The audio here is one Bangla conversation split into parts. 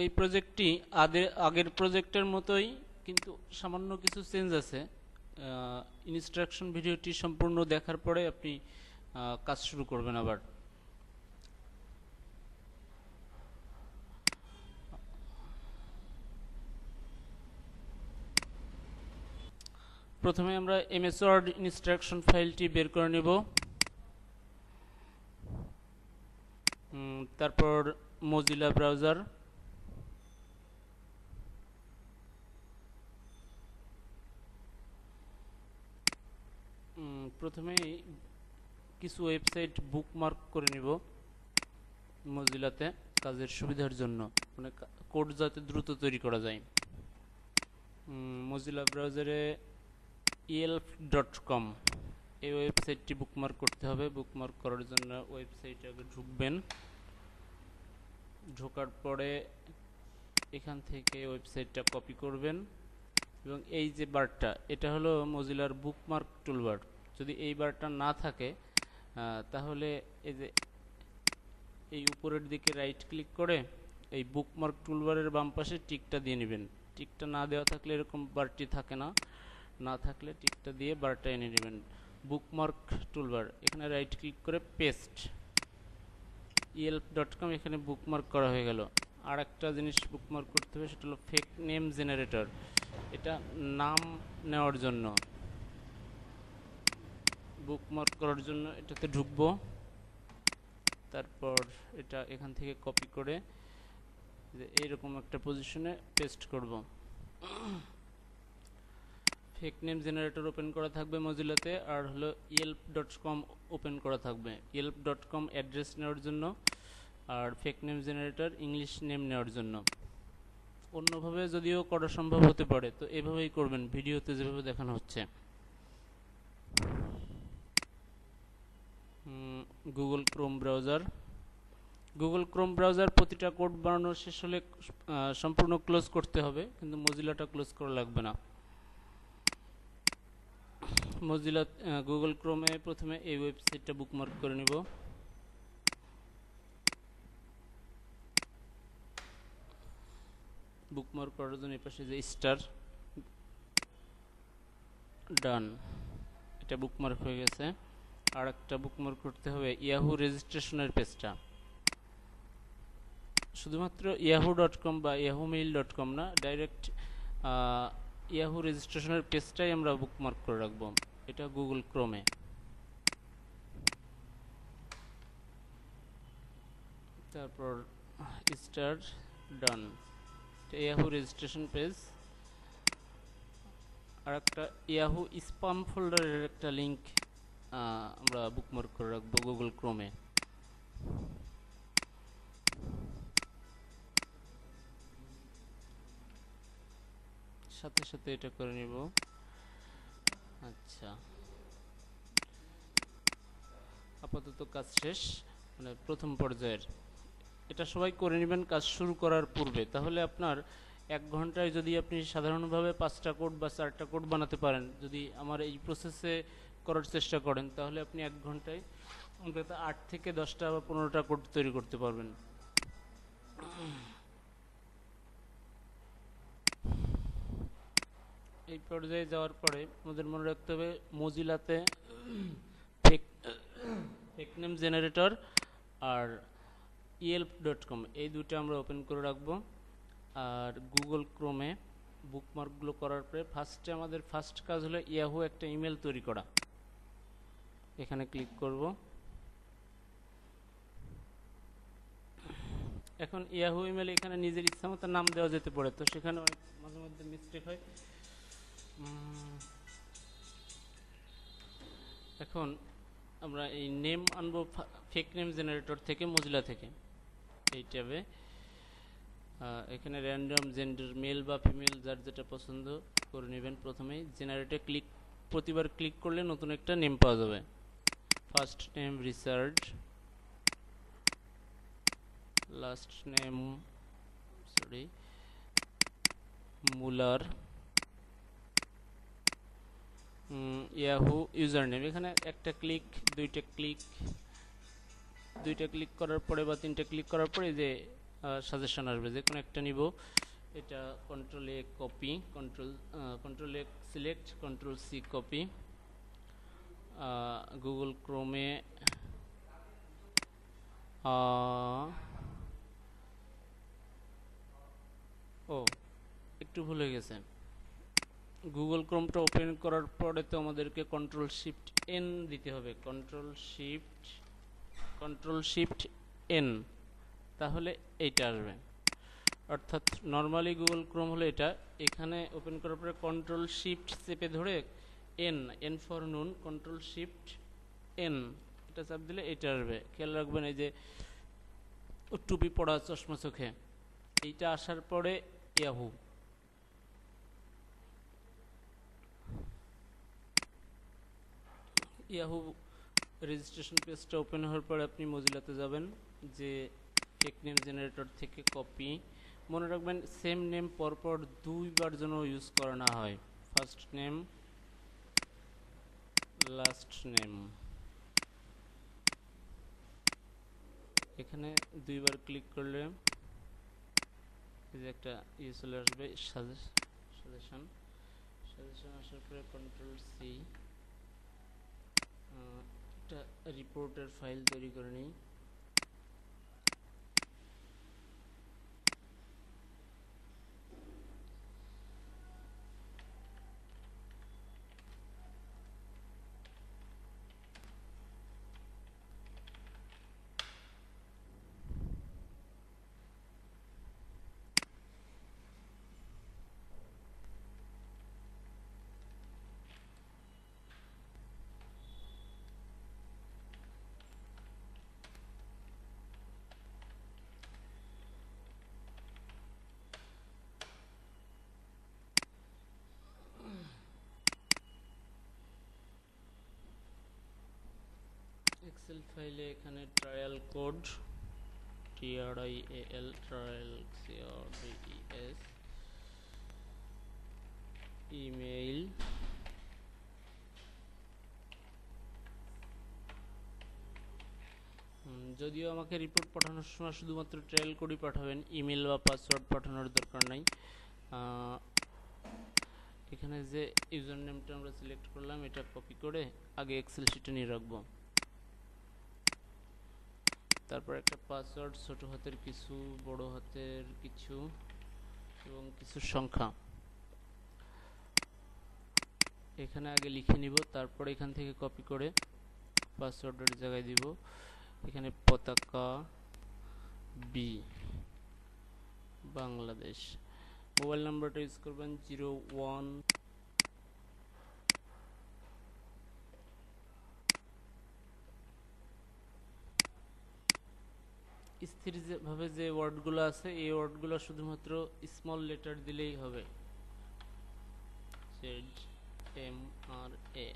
এই প্রজেক্টটি আগের প্রজেক্টের মতোই, কিন্তু সামান্য কিছু চেঞ্জ আছে। ইনস্ট্রাকশন ভিডিওটি সম্পূর্ণ দেখার পরে আপনি কাজ শুরু করবেন। আবার প্রথমে আমরা এমএস ওয়ার্ড ইনস্ট্রাকশন ফাইলটি বের করে নেব। তারপর মোজিলা ব্রাউজার, প্রথমে কিছু ওয়েবসাইট বুকমার্ক করে নিব মোজিলাতে কাজের সুবিধার জন্য, মানে কোড যাতে দ্রুত তৈরি করা যায়। মোজিলা ব্রাউজারে elf.com এই ওয়েবসাইটটি বুকমার্ক করতে হবে। বুকমার্ক করার জন্য ওয়েবসাইটে আগে ঢুকবেন, ঢোকার পরে এখান থেকে ওয়েবসাইটটা কপি করবেন এবং এই যে বারটা, এটা হলো মোজিলার বুকমার্ক টুলবার। যদি এই বারটা না থাকে তাহলে এই যে এই উপরের দিকে রাইট ক্লিক করে এই বুকমার্ক টুলবারের বাম পাশে টিকটা দিয়ে নেবেন। টিকটা না দেওয়া থাকলে এরকম বারটি থাকে না, না থাকলে টিকটা দিয়ে বারটা এনে নেবেন। বুকমার্ক টুলবার, এখানে রাইট ক্লিক করে পেস্ট, elf.com এখানে বুকমার্ক করা হয়ে গেল। আর একটা জিনিস বুকমার্ক করতে হবে, সেটা হলো ফেক নেম জেনারেটর। এটা নাম নেওয়ার জন্য, বুকমার্ক করার জন্য এটাতে ঢুকবো। তারপর এটা এখান থেকে কপি করে এইরকম একটা পজিশনে পেস্ট করব। ফেক নেম জেনারেটর ওপেন করা থাকবে মোজিলাতে, আর হলো elf.com ওপেন করা থাকবে। elf.com অ্যাড্রেস নেওয়ার জন্য, আর fake name generator English name নেওয়ার জন্য। অন্যভাবে যদিও করা সম্ভব হতে পারে, তো এভাবেই করবেন ভিডিওতে যেভাবে দেখানো হচ্ছে। Google Chrome browser, Google Chrome browser প্রতিটা কোড বানানো শেষ হলে সম্পূর্ণ ক্লোজ করতে হবে, কিন্তু মোজিলাটা ক্লোজ করা লাগবে না। মোজিলা গুগল ক্রোমে প্রথমে এই ওয়েবসাইটটা বুকমার্ক করে নিব। বুকমার্ক করার জন্য এই পাশে যে স্টার, ডান, এটা বুকমার্ক হয়ে গেছে। আর একটা বুকমার্ক করতে হবে ইয়াহু রেজিস্ট্রেশনের পেজটা। শুধুমাত্র yahoo.com বা yahoomail.com না, ডাইরেক্ট ইয়াহু রেজিস্ট্রেশনের পেজটাই আমরা বুকমার্ক করে রাখবো। এটা গুগল ক্রোমে। তারপর স্টার, ডান, এটা ইয়াহু রেজিস্ট্রেশন পেজ। আর একটা ইয়াহু স্পাম ফোল্ডারের একটা লিঙ্ক আমরা বুকমার্ক করে রাখবো গুগল ক্রোমে। সাথে সাথে এটা করে নিব। আচ্ছা, আপাতত কাজ শেষ, মানে প্রথম পর্যায়ের। এটা সবাই করে নেবেন কাজ শুরু করার পূর্বে, তাহলে আপনার 1 ঘন্টায় যদি আপনি সাধারণভাবে 5টা কোড বা 4টা কোড বানাতে পারেন, যদি আমার এই প্রসেসে করার চেষ্টা করেন, তাহলে আপনি 1 ঘন্টায় অন্তত 8 থেকে 10টা বা 15টা কোড তৈরি করতে পারবেন। এই পর্যায়ে যাওয়ার পরে আমাদের মনে রাখতে হবে মোজিলাতে ফেক নেম জেনারেটর আর elf.com এই দুটো আমরা ওপেন করে রাখবো। আর গুগল ক্রোমে বুকমার্কগুলো করার পরে ফার্স্টে আমাদের ফার্স্ট কাজ হলো ইয়াহু একটা ইমেল তৈরি করা। এখানে ক্লিক করব। এখন ইয়াহু ইমেল এখানে নিজের ইচ্ছা মতো নাম দেওয়া যেতে পারে, তো সেখানে অনেক মাঝে মধ্যে মিস্টেক হয়। এখন আমরা এই নেম আনবো ফেক নেম জেনারেটর থেকে, মোজিলা থেকে। এই ট্যাবে এখানে র্যান্ডম জেন্ডার, মেল বা ফিমেল, যার যেটা পছন্দ করে নেবেন। প্রথমেই জেনারেটে প্রতিবার ক্লিক করলে নতুন একটা নেম পাওয়া যাবে। First name Richard, last name Muller, Yahoo user name. এখানে একটা ক্লিক, দুইটা ক্লিক করার পরে বা 3টে ক্লিক করার পরে যে সাজেশন আসবে, যে কোনো একটা নিব। এটা control A copy, control A select, control C copy. Google ক্রোমে ও একটু ভুলে গেছে, গুগল ক্রোমটা ওপেন করার পরে তো আমাদেরকে কন্ট্রোল শিফট এন দিতে হবে, কন্ট্রোল শিফট এন, তাহলে এইটা আসবে। অর্থাৎ নর্মালি গুগল ক্রোম হলো এটা, এখানে ওপেন করার পরে কন্ট্রোল শিফট চেপে ধরে এন ফর নুন, কন্ট্রোল শিফট এন এটা চাপ দিলে এটা আসবে। খেয়াল রাখবেন এই যে টুপি পড়া চশমা চোখে, এইটা আসার পরে ইয়াহু, ইয়াহু রেজিস্ট্রেশন পেজটা ওপেন হওয়ার পরে আপনি মজিলাতে যাবেন, যে ফেক নেম জেনারেটর থেকে কপি। মনে রাখবেন সেম নেম পরপর দুইবার যেন ইউজ করা না হয়, ফার্স্ট নেম লাস্ট নেম, এখানে দুইবার ক্লিক করলে এই যে একটা ইয়ে চলে আসবে, সাজেশন আসার পরে কন্ট্রোল সি, একটা রিপোর্টের ফাইল তৈরি করে নিই। এক্সেল ফাইলে এখানে trial code, TRIAL trial CODES, email, যদিও আমাকে রিপোর্ট পাঠানোর সময় শুধুমাত্র ট্রায়াল কোডই পাঠাবেন, ইমেল বা পাসওয়ার্ড পাঠানোর দরকার নাই। এখানে যে ইউজার নেমটা আমরা সিলেক্ট করলাম এটা কপি করে আগে এক্সেল শিটে নিয়ে রাখবো। তারপর একটা পাসওয়ার্ড, ছোট হাতের কিছু, বড় হাতের কিছু এবং কিছু সংখ্যা এখানে আগে লিখে নিব, তারপর এখান থেকে কপি করে পাসওয়ার্ডের জায়গায় দিব। এখানে পতাকা বি বাংলাদেশ, মোবাইল নাম্বারটা ইউজ করবেন 01 স্থির ভাবে যে ওয়ার্ডগুলো আছে এই ওয়ার্ডগুলো শুধুমাত্র স্মল লেটার দিলেই হবে, ZMRA।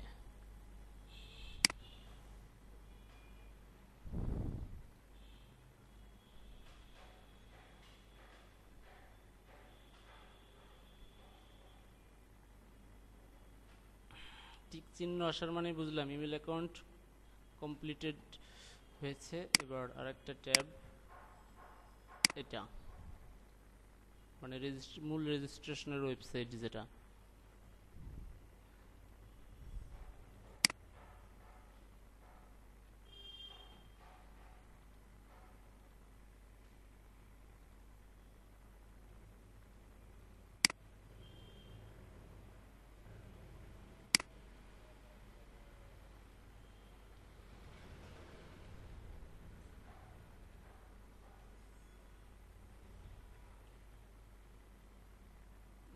টিক চিহ্ন আসার মানে বুঝলাম ইমেল অ্যাকাউন্ট কমপ্লিটেড হয়েছে। এবার আরেকটা ট্যাব, এটা মানে মূল রেজিস্ট্রেশনের ওয়েবসাইট যেটা,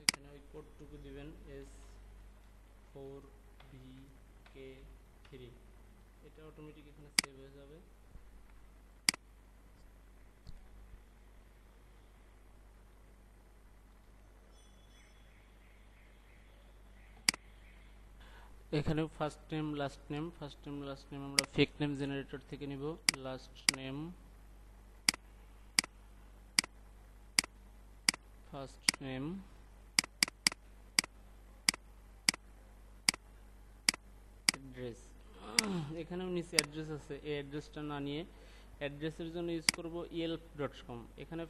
এখানে ওই কোডটুকু দিবেন S4VK3, এটা অটোমেটিক এখানে সেভ হয়ে যাবে। এখানে ফার্স্ট নেম লাস্ট নেম, আমরা ফেক নেম জেনারেটর থেকে নিব, last name first name, address, এখানেও নিচে অ্যাড্রেস আছে, এই অ্যাড্রেসটা না নিয়ে অ্যাড্রেসের জন্য ইউজ করব yelp.com। এখানে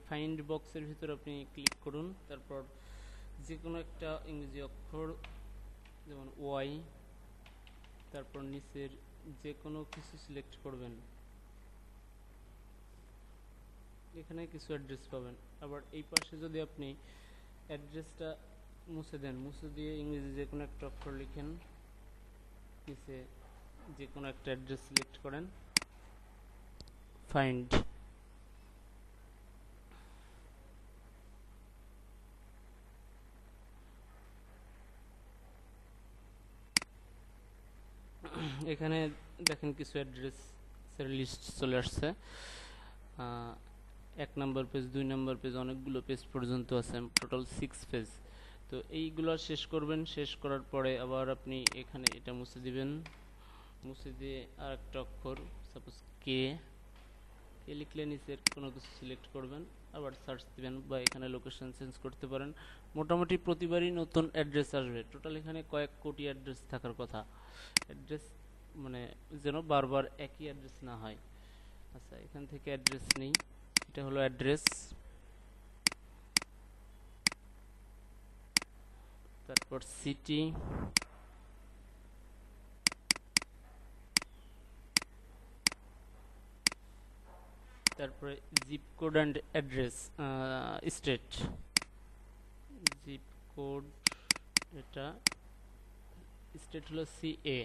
ফাইন্ড বক্সের ভিতর আপনি ক্লিক করুন, তারপর যে কোনো একটা ইংরেজি অক্ষর যেমন ওয়াই, তারপর নিচের যে কোনো কিছু সিলেক্ট করবেন। এখানে কিছু অ্যাড্রেস পাবেন। আবার এই পাশে যদি আপনি অ্যাড্রেসটা মুছে দেন, মুছে দিয়ে ইংরেজি যে কোনো একটা অক্ষর লিখেন, নিচে যে কোনো একটা অ্যাড্রেস সিলেক্ট করেন, ফাইন্ড। এখানে দেখেন কিছু অ্যাড্রেসের লিস্ট চলে আসছে। 1 নম্বর পেজ, 2 নম্বর পেজ, অনেকগুলো পেজ পর্যন্ত আছে, টোটাল 6 পেজ। তো এইগুলো শেষ করবেন। শেষ করার পরে আবার আপনি এখানে এটা মুছে দিবেন, মুছে দিয়ে আর একটা অক্ষর, সাপোজ কে লিখলে নিচের কোনো কিছু সিলেক্ট করবেন, আবার সার্চ দিবেন বা এখানে লোকেশন চেঞ্জ করতে পারেন। মোটামুটি প্রতিবারই নতুন অ্যাড্রেস আসবে। টোটাল এখানে কয়েক কোটি অ্যাড্রেস থাকার কথা। অ্যাড্রেস মানে যেন বারবার একই অ্যাড্রেস না হয়। আচ্ছা, এখান থেকে অ্যাড্রেস নেই, এটা হলো অ্যাড্রেস। তারপর সিটি, তারপরে zip code and address, state, zip code, এটা স্টেট হলো সিএ।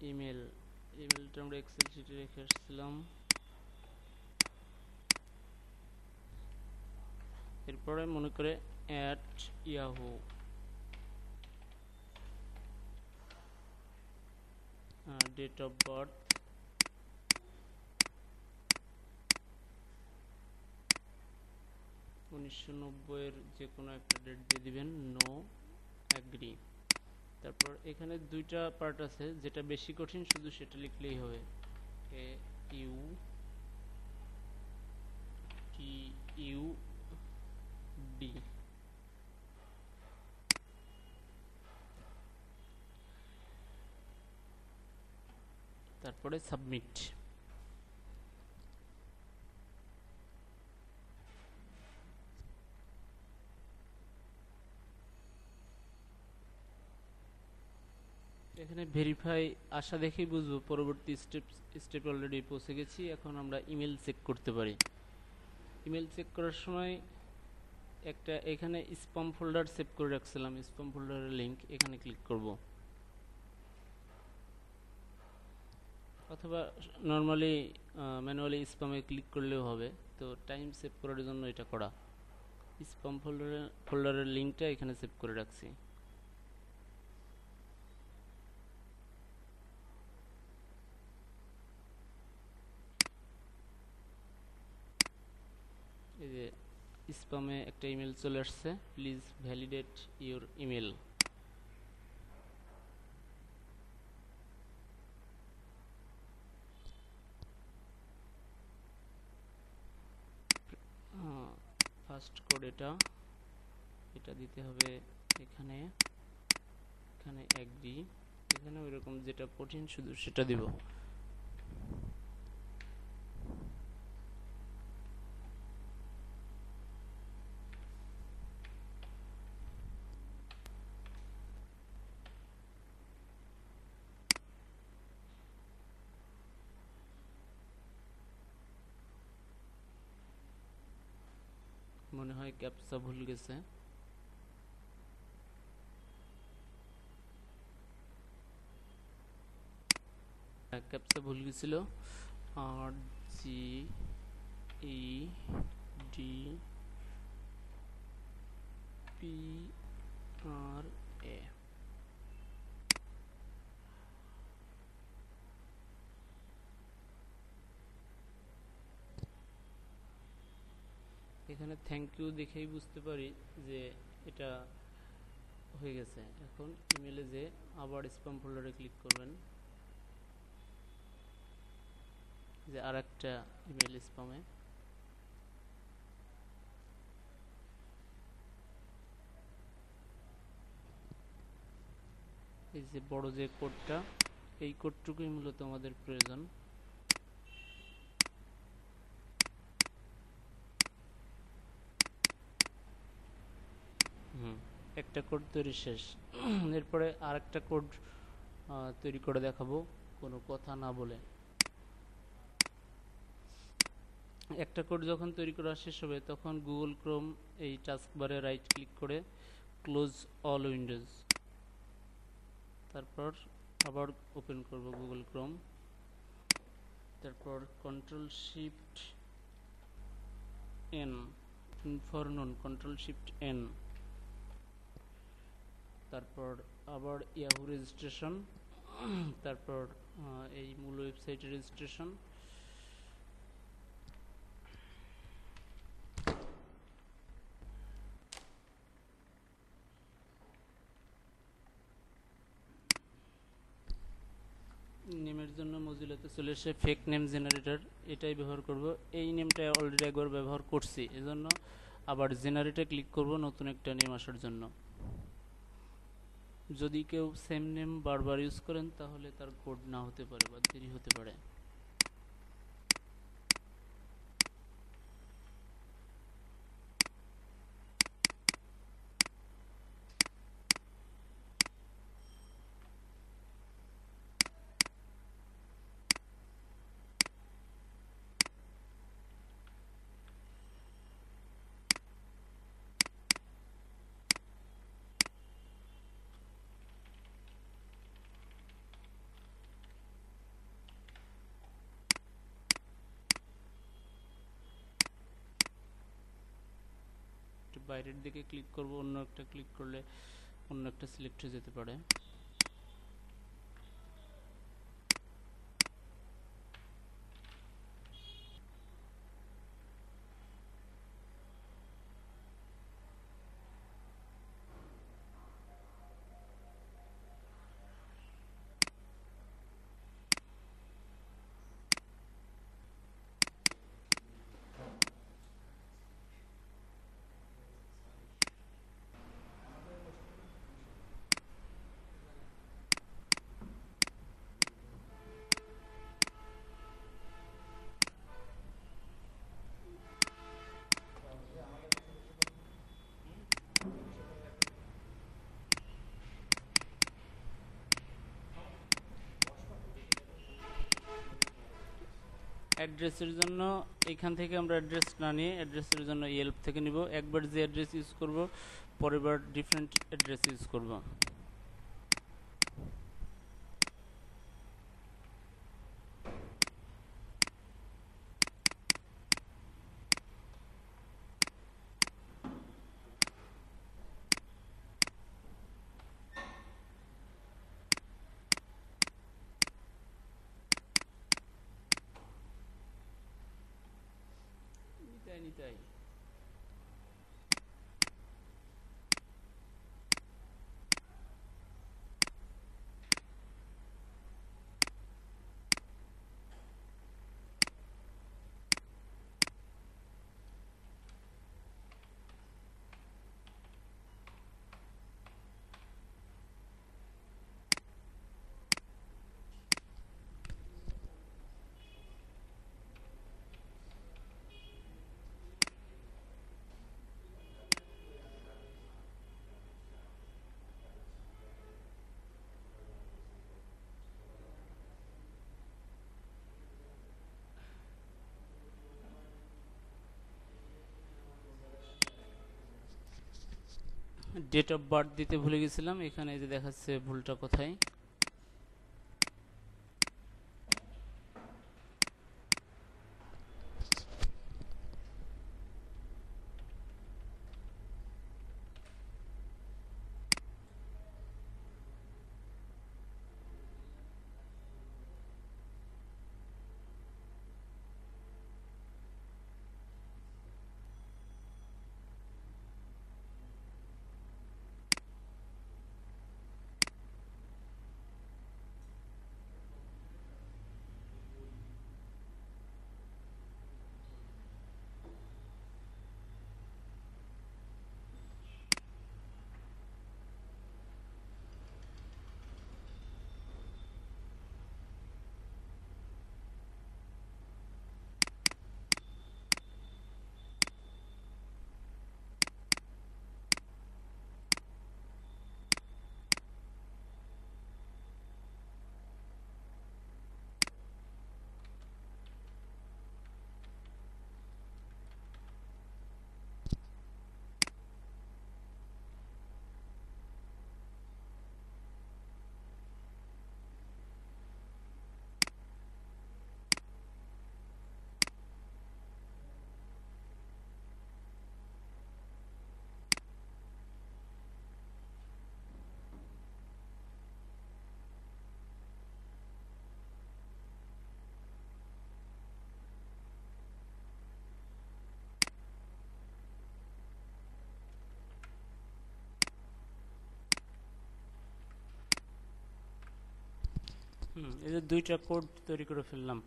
ইমেলটা আমরা এক্সেল শিটে রেখে আসছিলাম। এরপরে মনে করে @yahoo, ডেট অফ বার্থ 1990 এর যে কোনো একটা ডেট দিয়ে দিবেন, নো অ্যাগ্রি। তারপর এখানে দুইটা পার্ট আছে, যেটা বেশি কঠিন, শুধু সেটা লিখলেই হবে। AUTUD, তারপরে সাবমিট। এখানে ভেরিফাই আসা দেখেই বুঝবো পরবর্তী স্টেপ অলরেডি পৌঁছে গেছি। এখন আমরা ইমেল চেক করতে পারি। ইমেল চেক করার সময় একটা এখানে স্প্যাম ফোল্ডার সেভ করে রাখছিলাম, স্প্যাম ফোল্ডারের লিংক, এখানে ক্লিক করব, অথবা নর্মালি ম্যানুয়ালি স্প্যামে ক্লিক করলেও হবে। তো টাইম সেভ করার জন্য এটা করা। স্প্যাম ফোল্ডারের লিংকটা এখানে সেভ করে রাখছি। এই যে স্প্যামে একটা ইমেল চলে আসছে, please validate your email. First code এটা দিতে হবে এখানে, এখানে অ্যাগ্রি, এখানে ওইরকম যেটা কঠিন শুধু সেটা দিব। মনে হয় ক্যাপচা ভুল গেছে। ক্যাপচা ভুল গেছিল, RGEDPRA। এখানে থ্যাংক ইউ দেখেই বুঝতে পারি যে এটা হয়ে গেছে। এখন ইমেলে যে আবার স্প্যাম ফোল্ডারে ক্লিক করবেন, যে আরেকটা ইমেল স্প্যামে, যে বড় যে কোডটা, এই কোডটুকুই মূলত আমাদের প্রয়োজন। একটা কোড তৈরি শেষ। এরপরে আরেকটা কোড তৈরি করে দেখাবো কোনো কথা না বলে। একটা কোড যখন তৈরি করা শেষ হবে তখন গুগল ক্রোম এই টাস্কবারে রাইট ক্লিক করে ক্লোজ অল উইন্ডোজ, তারপর আবার ওপেন করব গুগল ক্রোম, তারপর control shift N, for non control shift N, তারপর আবার ইয়াহু রেজিস্ট্রেশন, তারপর এই মূল ওয়েবসাইটের রেজিস্ট্রেশন, নেমের জন্য মজিলাতে চলে এসে ফেক নেম জেনারেটর, এটাই ব্যবহার করব। এই নেমটা অলরেডি একবার ব্যবহার করছি, এজন্য আবার জেনারেটে ক্লিক করব নতুন একটা নেম আসার জন্য। যদি কেউ সেম নেম বারবার ইউজ করেন তাহলে তার কোড না হতে পারে বা দেরি হতে পারে। বাইরের দিকে ক্লিক করব, অন্য একটা ক্লিক করলে অন্য একটা সিলেক্ট হয়ে যেতে পারে। অ্যাড্রেসের জন্য এখান থেকে আমরা অ্যাড্রেস না নিয়ে অ্যাড্রেসের জন্য ইয়েল্প থেকে নিব। একবার যে অ্যাড্রেস ইউজ করব পরের বার ডিফারেন্ট অ্যাড্রেস ইউজ করব। নিতাই ডেট অফ বার্থ দিতে ভুলে গেছিলাম, এখানে এই যে দেখাচ্ছে ভুলটা কোথায়। এই যে দুইটা কোড তৈরি করে ফেললাম।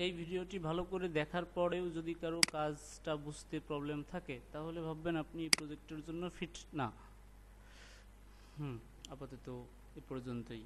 এই ভিডিওটি ভালো করে দেখার পরেও যদি কারো কাজটা বুঝতে প্রবলেম থাকে তাহলে ভাববেন আপনি এই প্রজেক্টের জন্য ফিট না। আপাতত এ পর্যন্তই।